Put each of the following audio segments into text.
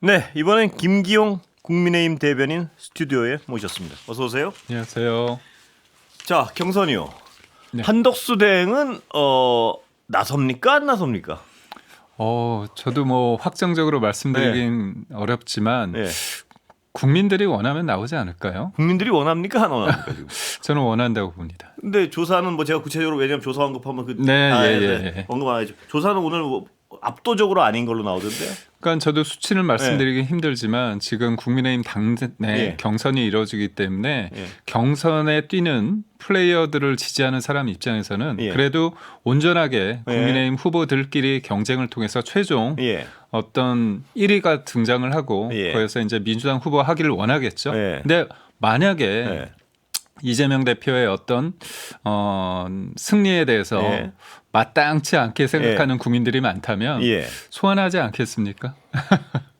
네, 이번엔 김기용 국민의힘 대변인 스튜디오에 모셨습니다. 어서 오세요. 안녕하세요. 자, 경선이요. 네. 한덕수 대행은 나섭니까 안 나섭니까? 저도 뭐 확정적으로 말씀드리긴 어렵지만 네. 국민들이 원하면 나오지 않을까요? 국민들이 원합니까 안 원합니까 지금? 저는 원한다고 봅니다. 근데 조사는 뭐 제가 구체적으로 왜냐면 조사 언급하면 언급 안 하죠. 조사는 오늘 뭐 압도적으로 아닌 걸로 나오던데요. 그러니까 저도 수치는 말씀드리기 힘들지만 지금 국민의힘 당내 예. 경선이 이루어지기 때문에 예. 경선에 뛰는 플레이어들을 지지하는 사람 입장에서는 예. 그래도 온전하게 국민의힘 후보들끼리 경쟁을 통해서 최종 예. 어떤 1위가 등장을 하고 예. 거기서 이제 민주당 후보 하기를 원하겠죠. 예. 근데 만약에 예. 이재명 대표의 어떤 승리에 대해서 예. 마땅치 않게 생각하는 국민들이 많다면 예. 소환하지 않겠습니까?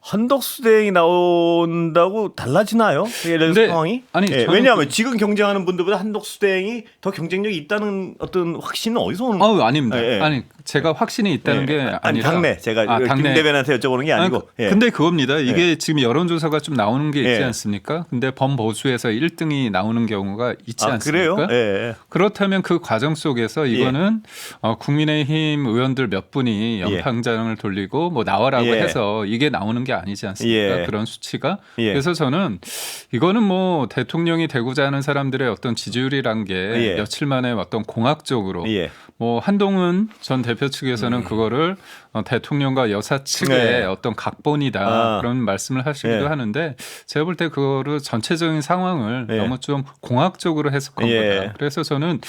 한덕수 대행이 나온다고 달라지나요? 예를 근데, 상황이? 아니, 예, 저는 왜냐하면 지금 경쟁하는 분들보다 한덕수 대행이 더 경쟁력이 있다는 어떤 확신은 어디서 오는 거예요? 아닙니다. 예, 예. 아니 제가 확신이 있다는 게 아니 아니라 당내 제가 김 당내. 대변한테 여쭤보는 게 아니고. 예. 근데 그겁니다. 이게 지금 여론조사가 좀 나오는 게 있지 예. 않습니까? 근데 범보수에서 1등이 나오는 경우가 있지 그래요? 않습니까? 예. 그렇다면 그 과정 속에서 이거는 국민의힘 의원들 몇 분이 연판장을 돌리고 뭐 나와라고 예. 해서 이게 나오는 게 아니지 않습니까? 예. 그런 수치가. 예. 그래서 저는 이거는 뭐 대통령이 되고자 하는 사람들의 어떤 지지율이란 게 예. 며칠 만에 어떤 공학적으로 예. 뭐 한동훈 전 대표 측에서는 그거를 대통령과 여사 측의 네. 어떤 각본이다 그런 말씀을 하시기도 예. 하는데 제가 볼 때 그거를 전체적인 상황을 예. 너무 좀 공학적으로 해석한 예. 거다. 그래서 저는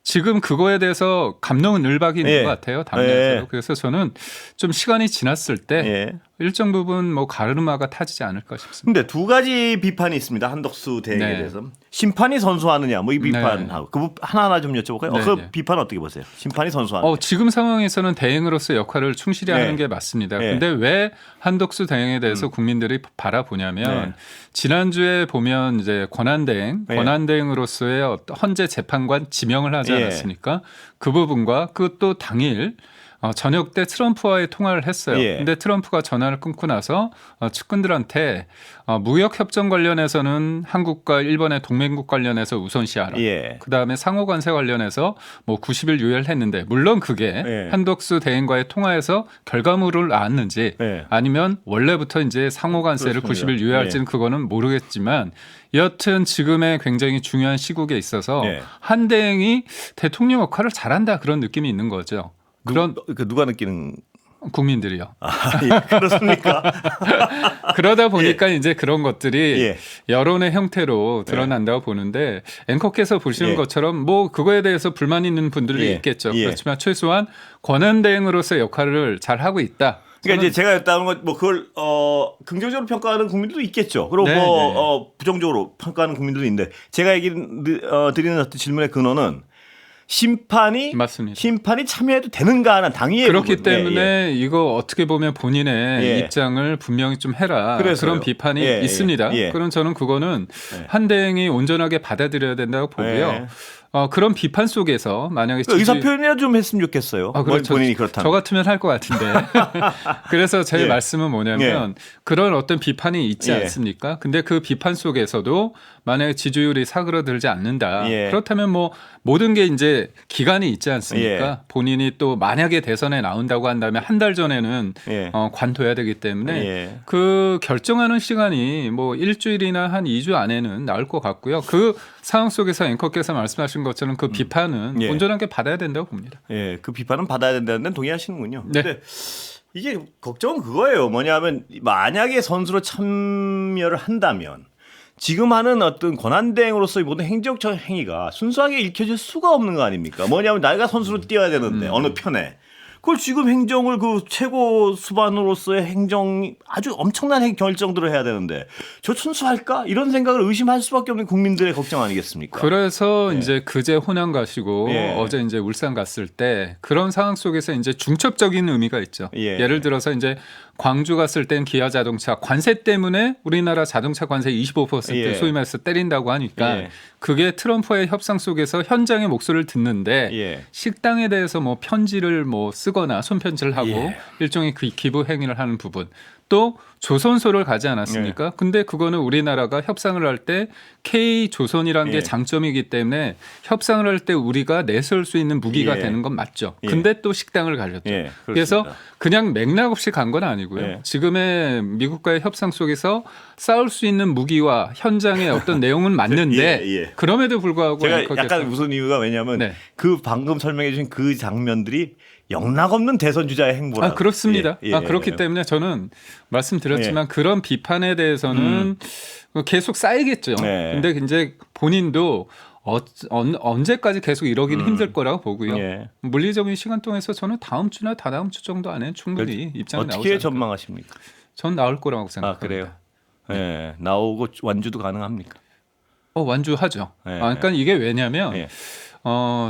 지금 그거에 대해서 감론은 을박이 있는 예. 것 같아요. 당내에서. 예. 그래서 저는 좀 시간이 지났을 때 예. 일정 부분 뭐 가르마가 타지지 않을까 싶습니다. 근데 두 가지 비판이 있습니다. 한덕수 대행에 네. 대해서. 심판이 선수하느냐 뭐 이 비판하고 그 하나하나 좀 여쭤볼까요? 네, 그 네. 비판 어떻게 보세요? 심판이 선수하느냐. 지금 상황에서는 대행으로서 역할을 충실히 네. 하는 게 맞습니다. 네. 근데 왜 한덕수 대행에 대해서 국민들이 바라보냐면 네. 지난주에 보면 이제 네. 권한대행으로서의 헌재 재판관 지명을 하지 예. 않았습니까? 그 부분과 그 또 당일 저녁 때 트럼프와의 통화를 했어요. 예. 근데 트럼프가 전화를 끊고 나서 측근들한테 무역 협정 관련해서는 한국과 일본의 동맹국 관련해서 우선시하라. 예. 그다음에 상호 관세 관련해서 뭐 90일 유예했는데 물론 그게 예. 한덕수 대행과의 통화에서 결과물을 낳았는지 예. 아니면 원래부터 이제 상호 관세를 그렇습니다. 90일 유예할지는 그거는 모르겠지만 여튼 지금의 굉장히 중요한 시국에 있어서 예. 한 대행이 대통령 역할을 잘한다 그런 느낌이 있는 거죠. 그런 누가 느끼는 국민들이요. 그렇습니까? 그러다 보니까 이제 그런 것들이 예. 여론의 형태로 드러난다고 보는데 앵커께서 보시는 예. 것처럼 뭐 그거에 대해서 불만 있는 분들이 예. 있겠죠. 예. 그렇지만 최소한 권한대행으로서 역할을 잘 하고 있다. 그러니까 이제 제가 했다는 건 뭐 그걸 긍정적으로 평가하는 국민들도 있겠죠. 그리고 네, 뭐 부정적으로 평가하는 국민들도 있는데 제가 드리는 어떤 질문의 근원은 심판이 맞습니다. 참여해도 되는가 하는 당위의 그렇기 부분. 때문에 이거 어떻게 보면 본인의 예. 입장을 분명히 좀 해라. 그래서요. 그런 비판이 예, 있습니다. 예. 그럼 저는 그거는 한 대행이 온전하게 받아들여야 된다고 보고요. 예. 그런 비판 속에서 만약에 의사 표현이라 좀 했으면 좋겠어요. 그렇죠. 본인이 그렇다면. 저 같으면 할 것 같은데. 그래서 제 예. 말씀은 뭐냐면 그런 어떤 비판이 있지 예. 않습니까? 근데 그 비판 속에서도 만약에 지지율이 사그러들지 않는다. 예. 그렇다면 뭐 모든 게 이제 기간이 있지 않습니까? 예. 본인이 또 만약에 대선에 나온다고 한다면 한 달 전에는 예. 관둬야 되기 때문에 예. 그 결정하는 시간이 뭐 일주일이나 한 2주 안에는 나올 것 같고요. 그 상황 속에서 앵커께서 말씀하신 것처럼 그 비판은 예. 온전하게 받아야 된다고 봅니다. 예, 그 비판은 받아야 된다는 데는 동의하시는군요. 네. 근데 이게 걱정은 그거예요. 뭐냐면 만약에 선수로 참여를 한다면 지금 하는 어떤 권한대행으로서의 모든 행정적 행위가 순수하게 읽혀질 수가 없는 거 아닙니까? 뭐냐면 내가 선수로 뛰어야 되는데 어느 편에. 그걸 지금 행정을 그 최고 수반으로서의 행정 아주 엄청난 결정들을 해야 되는데 저 순수할까? 이런 생각을 의심할 수밖에 없는 국민들의 걱정 아니겠습니까? 그래서 이제 그제 호남 가시고 예. 어제 이제 울산 갔을 때 그런 상황 속에서 이제 중첩적인 의미가 있죠. 예. 예를 들어서 이제 광주 갔을 땐 기아 자동차 관세 때문에 우리나라 자동차 관세 25% 예. 소위 말해서 때린다고 하니까 예. 그게 트럼프의 협상 속에서 현장의 목소리를 듣는데 예. 식당에 대해서 뭐 편지를 뭐 쓰거나 손편지를 하고 예. 일종의 그 기부 행위를 하는 부분 또 조선소를 가지 않았습니까? 예. 근데 그거는 우리나라가 협상을 할 때 K조선이라는 예. 게 장점이기 때문에 협상을 할 때 우리가 내세울 수 있는 무기가 예. 되는 건 맞죠. 예. 근데 또 식당을 가렸죠. 예, 그래서 그렇습니다. 그냥 맥락 없이 간 건 아니고요. 예. 지금의 미국과의 협상 속에서 싸울 수 있는 무기와 현장의 어떤 내용은 맞는데 예, 예. 그럼에도 불구하고 제가 앵커께서 약간 무슨 이유가 왜냐하면 네. 그 방금 설명해 주신 그 장면들이 영락없는 대선 주자의 행보라. 그렇습니다. 예, 예. 그렇기 때문에 저는 말씀드렸지만 그런 비판에 대해서는 계속 쌓이겠죠. 네. 근데 이제 본인도 언제까지 계속 이러기는 힘들 거라고 보고요. 예. 물리적인 시간 동안에서 저는 다음 주나 다다음 주 정도 안에 충분히 입장이 나오지 어떻게 않을까. 전망하십니까? 전 나올 거라고 아 생각합니다. 그래요? 예, 나오고 완주도 가능합니까? 완주하죠. 예. 그러니까 이게 왜냐면 예.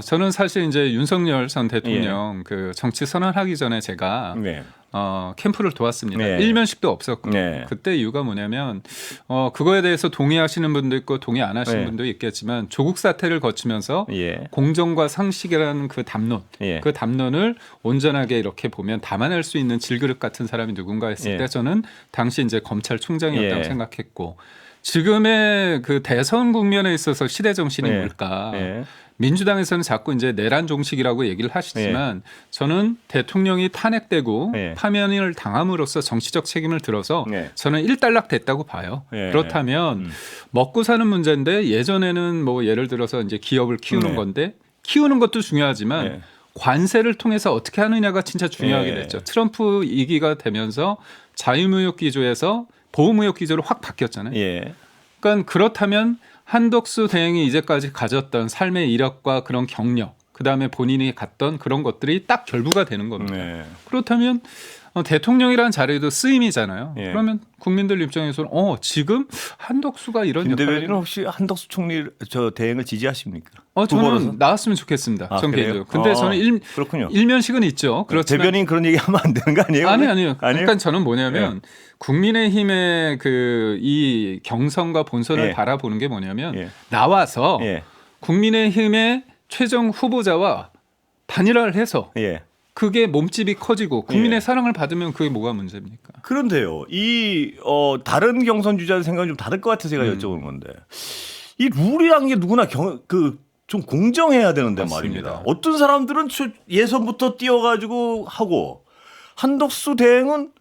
저는 사실 이제 윤석열 전 대통령 그 정치 선언하기 전에 제가 네. 캠프를 도왔습니다. 네. 일면식도 없었고 네. 그때 이유가 뭐냐면 그거에 대해서 동의하시는 분도 있고 동의 안 하시는 네. 분도 있겠지만 조국 사태를 거치면서 예. 공정과 상식이라는 그 담론, 예. 그 담론을 온전하게 이렇게 보면 담아낼 수 있는 질그릇 같은 사람이 누군가 했을 예. 때 저는 당시 이제 검찰총장이었다고 예. 생각했고 지금의 그 대선 국면에 있어서 시대 정신이 예. 뭘까? 예. 민주당에서는 자꾸 이제 내란 종식이라고 얘기를 하시지만 저는 대통령이 탄핵되고 예. 파면을 당함으로써 정치적 책임을 들어서 예. 저는 일단락 됐다고 봐요. 예. 그렇다면 먹고 사는 문제인데 예전에는 뭐 예를 들어서 이제 기업을 키우는 네. 건데 키우는 것도 중요하지만 예. 관세를 통해서 어떻게 하느냐가 진짜 중요하게 예. 됐죠. 트럼프 2기가 되면서 자유무역 기조에서 보호무역 기조로 확 바뀌었잖아요. 예. 그러니까 그렇다면 한덕수 대행이 이제까지 가졌던 삶의 이력과 그런 경력, 그다음에 본인이 갔던 그런 것들이 딱 결부가 되는 겁니다. 네. 그렇다면 대통령이라는 자리도 쓰임이잖아요. 예. 그러면 국민들 입장에서는 지금 한덕수가 이런 김 역할을 대변인은 혹시 한덕수 총리 저 대행을 지지하십니까? 저는 후보로서? 나왔으면 좋겠습니다. 전 그래요? 개인적으로. 근데 저는 그렇군요. 일면식은 있죠. 그렇지만 대변인 그런 얘기하면 안 되는 거 아니에요? 아니요. 그러니까 저는 뭐냐면 예. 국민의힘의 그 이 경선과 본선을 예. 바라보는 게 뭐냐면 예. 나와서 예. 국민의힘의 최종 후보자와 단일화를 해서 예. 그게 몸집이 커지고 국민의 예. 사랑을 받으면 그게 뭐가 문제입니까? 그런데요, 이 다른 경선 주자의 생각이 좀 다를 것 같아서 제가 여쭤보는 건데 이 룰이란 게 누구나 좀 공정해야 되는데 맞습니다. 말입니다. 어떤 사람들은 예선부터 뛰어가지고 하고 한덕수 대행은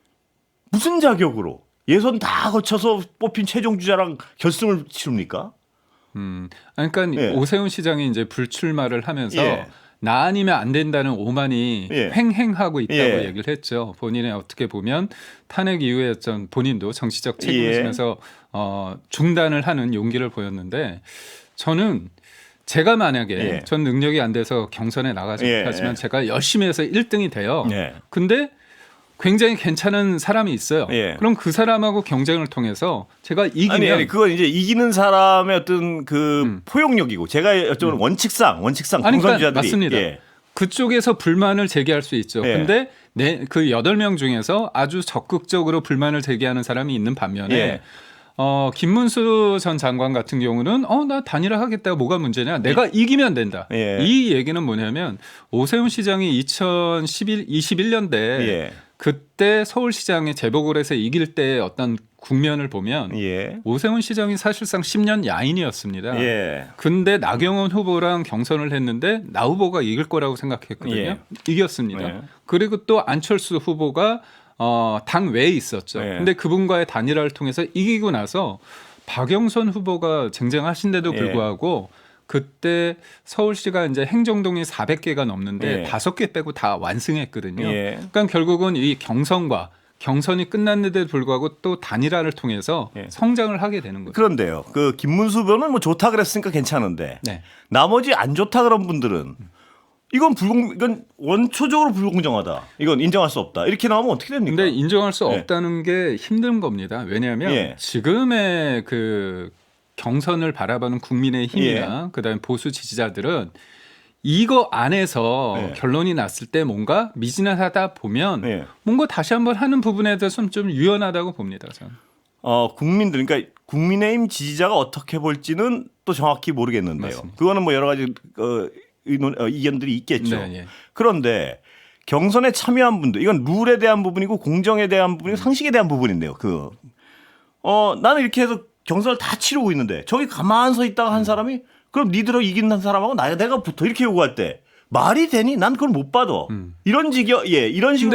무슨 자격으로 예선 다 거쳐서 뽑힌 최종 주자랑 결승을 치릅니까? 그러니까 예. 오세훈 시장이 이제 불출마를 하면서 예. 나 아니면 안 된다는 오만이 예. 횡행하고 있다고 예. 얘기를 했죠. 본인의 어떻게 보면 탄핵 이후에 본인도 정치적 책임을 예. 지면서 중단을 하는 용기를 보였는데 저는 제가 만약에 예. 전 능력이 안 돼서 경선에 나가지 예. 못하지만 제가 열심히 해서 1등이 돼요. 예. 근데 굉장히 괜찮은 사람이 있어요. 예. 그럼 그 사람하고 경쟁을 통해서 제가 이기면 아니 그건 이제 이기는 사람의 어떤 그 포용력이고 제가 여쭤보는 원칙상 아니, 경선 그러니까 주자들이 맞습니다. 예. 그쪽에서 불만을 제기할 수 있죠. 예. 근데 그 8명 중에서 아주 적극적으로 불만을 제기하는 사람이 있는 반면에 예. 김문수 전 장관 같은 경우는 나 단일화 하겠다가 뭐가 문제냐? 내가 이기면 된다. 예. 이 얘기는 뭐냐면 오세훈 시장이 2021년대 예. 그때 서울시장에 재보궐 해서 이길 때 어떤 국면을 보면 예. 오세훈 시장이 사실상 10년 야인이었습니다. 예. 근데 나경원 후보랑 경선을 했는데 나 후보가 이길 거라고 생각했거든요. 예. 이겼습니다. 예. 그리고 또 안철수 후보가 당 외에 있었죠. 예. 근데 그분과의 단일화를 통해서 이기고 나서 박영선 후보가 쟁쟁하신데도 예. 불구하고 그때 서울시가 이제 행정동이 400개가 넘는데 예. 5개 빼고 다 완승했거든요. 예. 그러니까 결국은 이 경선이 끝났는데도 불구하고 또 단일화를 통해서 예. 성장을 하게 되는 거죠. 그런데요. 그 김문수 변은 뭐 좋다 그랬으니까 괜찮은데 네. 나머지 안 좋다 그런 분들은 이건 원초적으로 불공정하다. 이건 인정할 수 없다. 이렇게 나오면 어떻게 됩니까? 근데 인정할 수 예. 없다는 게 힘든 겁니다. 왜냐하면 예. 지금의 그 경선을 바라보는 국민의힘이나 그다음에 보수 지지자들은 이거 안에서 예. 결론이 났을 때 뭔가 미진하다 보면 예. 뭔가 다시 한번 하는 부분에 대해서는 좀 유연하다고 봅니다. 저는. 국민들 그러니까 국민의힘 지지자가 어떻게 볼지는 또 정확히 모르겠는데요. 맞습니다. 그거는 뭐 여러 가지 의견들이 있겠죠. 네, 예. 그런데 경선에 참여한 분들 이건 룰에 대한 부분이고 공정에 대한 부분이고 상식에 대한 부분인데요. 나는 이렇게 해서 경선을 다 치르고 있는데 저기 가만 서 있다가 한 사람이 그럼 니들하고 이긴다는 사람하고 내가 붙어 이렇게 요구할 때 말이 되니? 난 그걸 못 받아. 이런 식으로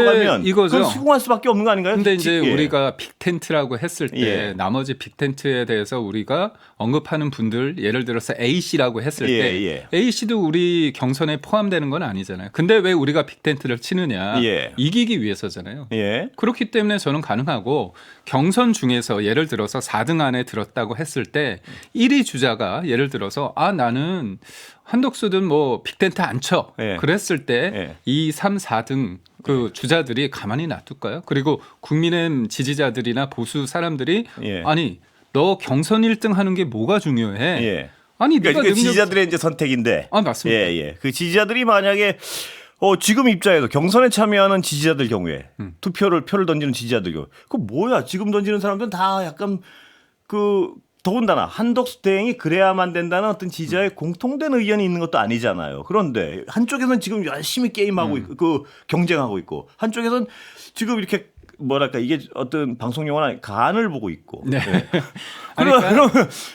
가면 이거죠. 그건 수긍할 수밖에 없는 거 아닌가요? 근데 이제 예. 우리가 빅텐트라고 했을 때 예. 나머지 빅텐트에 대해서 우리가 언급하는 분들 예를 들어서 A씨라고 했을 때 예. A씨도 우리 경선에 포함되는 건 아니잖아요. 근데 왜 우리가 빅텐트를 치느냐? 예. 이기기 위해서잖아요. 예. 그렇기 때문에 저는 가능하고 경선 중에서 예를 들어서 4등 안에 들었다고 했을 때 1위 주자가 예를 들어서 나는 한독수든 뭐 빅텐트 안 쳐. 예. 그랬을 때 예. 2, 3, 4등 그 주자들이 가만히 놔둘까요? 그리고 국민의힘 지지자들이나 보수 사람들이 예. 아니 너 경선 1등 하는 게 뭐가 중요해? 예. 아니 그러니까 네가 그 지지자들의 이제 선택인데. 맞습니다. 예. 그 지지자들이 만약에 지금 입장에서 경선에 참여하는 지지자들 경우에 표를 던지는 지지자들 경우에 그 뭐야? 지금 던지는 사람들은 다 약간 더군다나 한독수 대행이 그래야만 된다는 어떤 지지자의 공통된 의견이 있는 것도 아니잖아요. 그런데 한쪽에서는 지금 열심히 게임하고 있고 경쟁하고 있고 한쪽에서는 지금 이렇게 뭐랄까 이게 어떤 방송 용어나 간을 보고 있고. 네. 그러면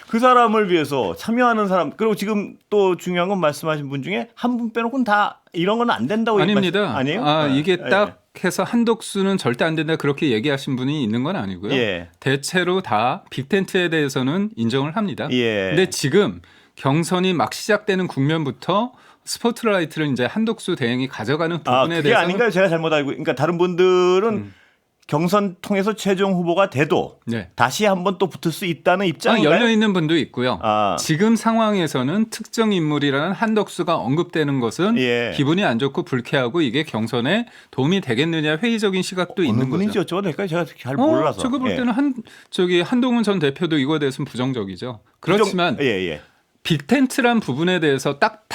그 사람을 위해서 참여하는 사람 그리고 지금 또 중요한 건 말씀하신 분 중에 한 분 빼놓고는 다 이런 건 안 된다고 아닙니다. 아니에요? 이게 딱 해서 한독수는 절대 안 된다 그렇게 얘기하신 분이 있는 건 아니고요. 예. 대체로 다 빅텐트에 대해서는 인정을 합니다. 예. 근데 지금 경선이 막 시작되는 국면부터 스포트라이트를 이제 한독수 대행이 가져가는 부분에 그게 대해서 아닌가요? 제가 잘못 알고 그러니까 다른 분들은 경선 통해서 최종 후보가 돼도 네. 다시 한번 또 붙을 수 있다는 입장인가요? 열려 있는 분도 있고요. 아. 지금 상황에서는 특정 인물이라는 한독수가 언급되는 것은 예. 기분이 안 좋고 불쾌하고 이게 경선에 도움이 되겠느냐 회의적인 시각도 어느 있는 분인지 거죠. 여쭤봐도 될까요? 제가 잘 몰라서. 제가 볼 예. 때는 한동훈 전 대표도 이거에 대해서는 부정적이죠. 그렇지만 예. 빅텐트란 부분에 대해서 딱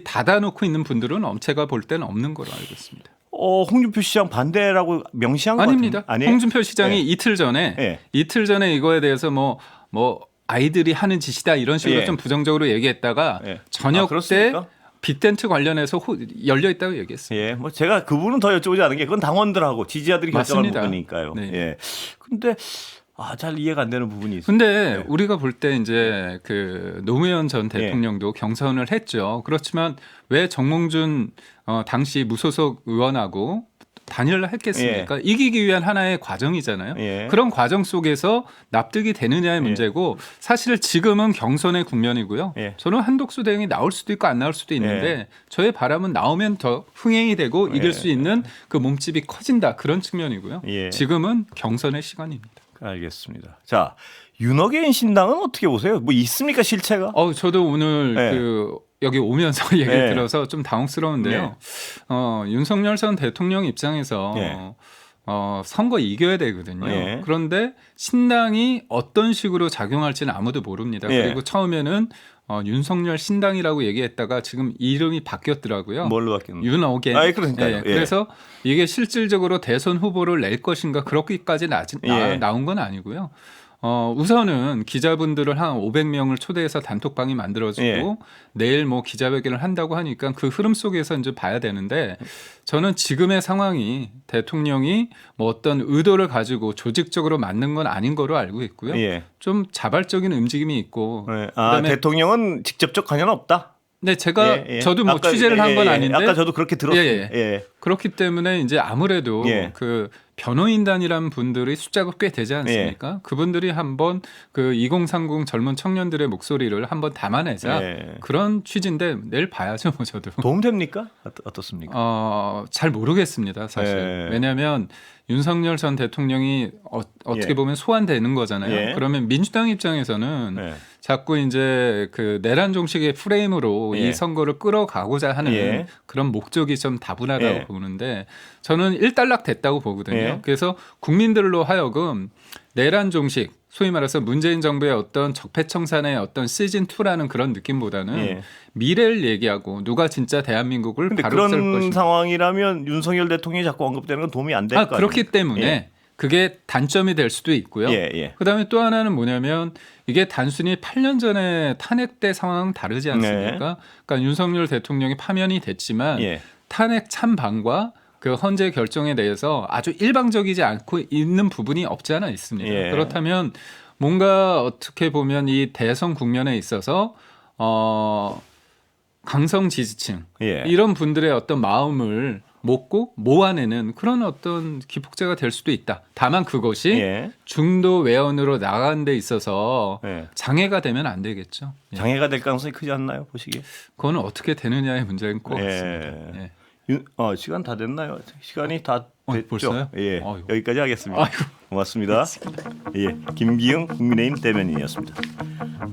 닫아놓고 있는 분들은 제가 볼 때는 없는 걸로 알고 있습니다. 홍준표 시장 반대라고 명시한 거 아닙니다. 아니에요? 홍준표 시장이 예. 이틀 전에 이거에 대해서 뭐 아이들이 하는 짓이다 이런 식으로 예. 좀 부정적으로 얘기했다가 예. 저녁 때 그렇습니까? 빅텐트 관련해서 열려 있다고 얘기했어요. 예, 뭐 제가 그분은 더 여쭤보지 않은 게 그건 당원들하고 지지자들이 결정하는 맞습니다. 부분이니까요. 네. 예. 근데 잘 이해가 안 되는 부분이 있어요. 근데 우리가 볼 때 이제 그 노무현 전 대통령도 경선을 했죠. 그렇지만 왜 정몽준 당시 무소속 의원하고 단일을 했겠습니까? 이기기 위한 하나의 과정이잖아요. 예. 그런 과정 속에서 납득이 되느냐의 문제고 사실 지금은 경선의 국면이고요. 예. 저는 한독수 대행이 나올 수도 있고 안 나올 수도 있는데 저의 바람은 나오면 더 흥행이 되고 이길 수 있는 그 몸집이 커진다 그런 측면이고요. 예. 지금은 경선의 시간입니다. 알겠습니다. 자, 윤호개인 신당은 어떻게 보세요? 뭐 있습니까 실체가? 저도 오늘 여기 오면서 얘기를 들어서 좀 당혹스러운데요. 윤석열 전 대통령 입장에서 선거 이겨야 되거든요. 그런데 신당이 어떤 식으로 작용할지는 아무도 모릅니다. 그리고 처음에는 윤석열 신당이라고 얘기했다가 지금 이름이 바뀌었더라고요. 뭘로 바뀌었나요? 윤어겐. 그러니까요. 그래서 이게 실질적으로 대선 후보를 낼 것인가 그렇게까지 나온 건 아니고요. 우선은 기자분들을 한 500명을 초대해서 단톡방이 만들어지고 내일 뭐 기자회견을 한다고 하니까 그 흐름 속에서 이제 봐야 되는데 저는 지금의 상황이 대통령이 뭐 어떤 의도를 가지고 조직적으로 맞는 건 아닌 거로 알고 있고요. 좀 자발적인 움직임이 있고 그다음에 대통령은 직접적 관여는 없다. 네, 저도 뭐 취재를 한 건 아닌데 아까 저도 그렇게 들었어요. 그렇기 때문에 이제 아무래도 그 변호인단이라는 분들이 숫자가 꽤 되지 않습니까? 그분들이 한번 그 2030 젊은 청년들의 목소리를 한번 담아내자 그런 취지인데 내일 봐야죠, 뭐 저도. 도움됩니까? 어떻습니까? 잘 모르겠습니다, 사실. 왜냐하면 윤석열 전 대통령이 어떻게 보면 소환되는 거잖아요. 그러면 민주당 입장에서는 자꾸 이제 그 내란 종식의 프레임으로 이 선거를 끌어가고자 하는 그런 목적이 좀 다분하다고 보는데 저는 일단락 됐다고 보거든요. 그래서 국민들로 하여금 내란 종식 소위 말해서 문재인 정부의 어떤 적폐청산의 어떤 시즌 2라는 그런 느낌보다는 미래를 얘기하고 누가 진짜 대한민국을 바로 쓸 그런 것인가. 상황이라면 윤석열 대통령이 자꾸 언급되는 건 도움이 안 될 거 아니에요. 그렇기 때문에 그게 단점이 될 수도 있고요. 그다음에 또 하나는 뭐냐면 이게 단순히 8년 전에 탄핵 때 상황은 다르지 않습니까? 그러니까 윤석열 대통령이 파면이 됐지만 탄핵 찬반과 그 헌재 결정에 대해서 아주 일방적이지 않고 있는 부분이 없지 않아 있습니다. 예. 그렇다면 뭔가 어떻게 보면 이 대선 국면에 있어서 강성 지지층 예. 이런 분들의 어떤 마음을 먹고 모아내는 그런 어떤 기폭제가 될 수도 있다. 다만 그것이 예. 중도 외연으로 나가는 데 있어서 예. 장애가 되면 안 되겠죠. 예. 장애가 될 가능성이 크지 않나요, 보시기에? 그건 어떻게 되느냐의 문제인 것 예. 같습니다. 예. 시간 다 됐나요? 시간이 다 됐죠. 벌써요? 예. 아이고. 여기까지 하겠습니다. 아이고. 고맙습니다. 예. 김기영 국민의힘 대변인이었습니다.